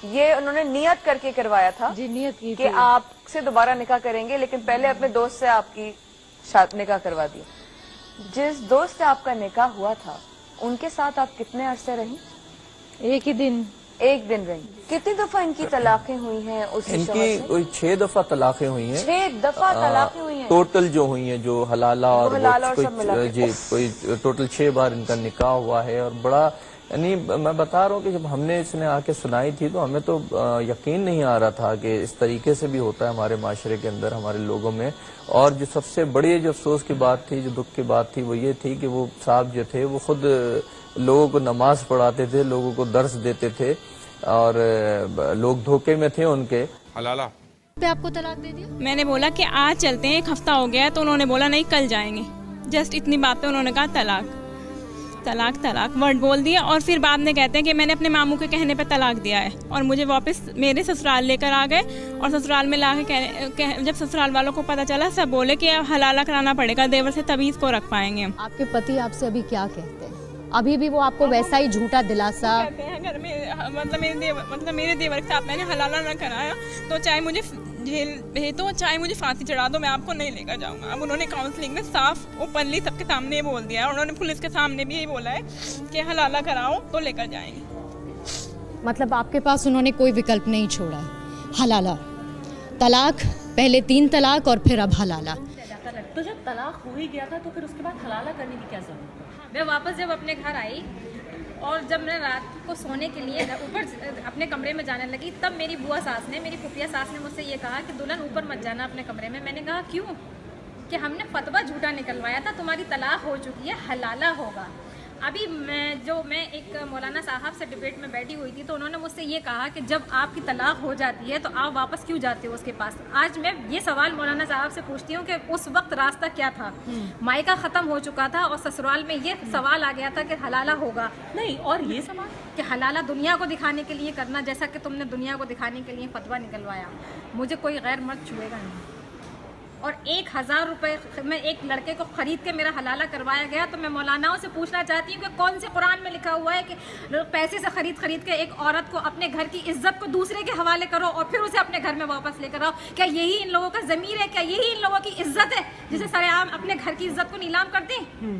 یہ انہوں نے نیت کر کے کروایا تھا جی نیت کی کہ آپ سے دوبارہ نکاح کریں گے، لیکن پہلے اپنے دوست سے آپ کی نکاح کروا دیا. جس دوست سے آپ کا نکاح ہوا تھا ان کے ساتھ آپ کتنے عرصے رہیں؟ ایک ہی دن. ایک دن رہیں. کتنی دفعہ ان کی طلاقیں ہوئی ہیں اسی ان شوہر کی سے؟ کوئی 6 دفعہ طلاقیں ہوئی ہیں. 6 دفعہ طلاقیں ہوئی ہیں ٹوٹل جو ہوئی ہیں جو حلالہ اور حلالہ اور کوئی سب ملا کے. جی کوئی ٹوٹل 6 بار ان کا نکاح ہوا ہے. اور بڑا یعنی میں بتا رہا ہوں کہ جب ہم نے اس نے آ کے سنائی تھی تو ہمیں تو یقین نہیں آ رہا تھا کہ اس طریقے سے بھی ہوتا ہے ہمارے معاشرے کے اندر، ہمارے لوگوں میں. اور جو سب سے بڑی جو افسوس کی بات تھی، جو دکھ کی بات تھی، وہ یہ تھی کہ وہ صاحب جو تھے وہ خود لوگوں کو نماز پڑھاتے تھے، لوگوں کو درس دیتے تھے، اور لوگ دھوکے میں تھے ان کے. حلالہ پہ آپ کو طلاق دے دیا؟ میں نے بولا کہ آج چلتے ہیں، 1 ہفتہ ہو گیا ہے، تو انہوں نے بولا نہیں کل جائیں گے. جسٹ اتنی بات پہ انہوں نے کہا طلاق طلاق طلاق ورڈ بول دیا. اور پھر بعد میں کہتے ہیں کہ میں نے اپنے ماموں کے کہنے پہ طلاق دیا ہے، اور مجھے واپس میرے سسرال لے کر آ گئے. اور سسرال میں لا کے جب سسرال والوں کو پتہ چلا، سب بولے کہ حلالہ کرانا پڑے گا، دیور سے تبھی اس کو رکھ پائیں گے ہم. آپ کے پتی آپ سے ابھی کیا کہتے ہیں؟ ابھی بھی وہ آپ کو ویسا ہی جھوٹا دلاسا؟ کہتے ہیں اگر میرے دیور کے ساتھ میں نے حلالہ نہ کرایا تو چاہے مجھے جیل بھیج دو، چاہے مجھے پھانسی چڑھا دو، میں آپ کو نہیں لے کر جاؤں گا. اب انہوں نے کاؤنسلنگ میں صاف اوپنلی سب کے سامنے یہ بول دیا ہے، اور انہوں نے پولیس کے سامنے بھی یہی بولا ہے کہ حلالہ کراؤ تو لے کر جائیں گے. مطلب آپ کے پاس انہوں نے کوئی وکلپ نہیں چھوڑا ہے؟ حلالہ طلاق، پہلے 3 طلاق اور پھر اب حلالہ. تو جب طلاق ہو ہی گیا تھا تو پھر اس کے بعد حلالہ کرنے کی کیا ضرورت ہے؟ میں واپس جب اپنے گھر آئی اور جب میں رات کو سونے کے لیے اوپر اپنے کمرے میں جانے لگی، تب میری بوا ساس نے، میری پھوپھیا ساس نے مجھ سے یہ کہا کہ دلہن اوپر مت جانا اپنے کمرے میں. میں نے کہا کیوں؟ کہ ہم نے فتویٰ جھوٹا نکلوایا تھا، تمہاری طلاق ہو چکی ہے، حلالہ ہوگا. ابھی میں ایک مولانا صاحب سے ڈبیٹ میں بیٹھی ہوئی تھی، تو انہوں نے مجھ سے یہ کہا کہ جب آپ کی طلاق ہو جاتی ہے تو آپ واپس کیوں جاتے ہو اس کے پاس. آج میں یہ سوال مولانا صاحب سے پوچھتی ہوں کہ اس وقت راستہ کیا تھا؟ مائکہ ختم ہو چکا تھا اور سسرال میں یہ سوال آ گیا تھا کہ حلالہ ہوگا. نہیں، اور یہ سوال کہ حلالہ دنیا کو دکھانے کے لیے کرنا، جیسا کہ تم نے دنیا کو دکھانے کے لیے فتویٰ نکلوایا. مجھے کوئی غیر مرد چھوئے گا نہیں. اور 1000 روپے میں ایک لڑکے کو خرید کے میرا حلالہ کروایا گیا. تو میں مولاناؤں سے پوچھنا چاہتی ہوں کہ کون سے قرآن میں لکھا ہوا ہے کہ پیسے سے خرید کے ایک عورت کو اپنے گھر کی عزت کو دوسرے کے حوالے کرو اور پھر اسے اپنے گھر میں واپس لے کر آؤ؟ کیا یہی ان لوگوں کا ضمیر ہے؟ کیا یہی ان لوگوں کی عزت ہے جسے سر عام اپنے گھر کی عزت کو نیلام کرتے ہیں؟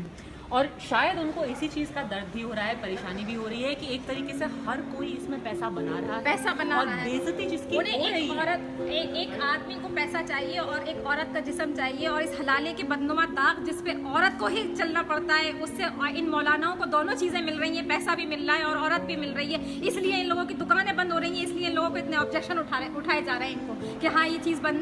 اور شاید ان کو اسی چیز کا درد بھی ہو رہا ہے، پریشانی بھی ہو رہی ہے کہ ایک طریقے سے ہر کوئی اس میں پیسہ بنا رہا ہے، پیسہ بنا اور رہا ہے. بے عزتی جس کی انہیں ہو رہی ایک ہے. عورت ایک آدمی کو پیسہ چاہیے اور ایک عورت کا جسم چاہیے، اور اس حلالے کے بدنما طاق جس پہ عورت کو ہی چلنا پڑتا ہے، اس سے ان مولاناؤں کو دونوں چیزیں مل رہی ہیں، پیسہ بھی مل رہا ہے اور عورت بھی مل رہی ہے. اس لیے ان لوگوں کی دکانیں بند ہو رہی ہیں، اس لیے ان لوگوں کو اتنے آبجیکشن اٹھائے جا رہے ہیں ان کو کہ ہاں یہ چیز بند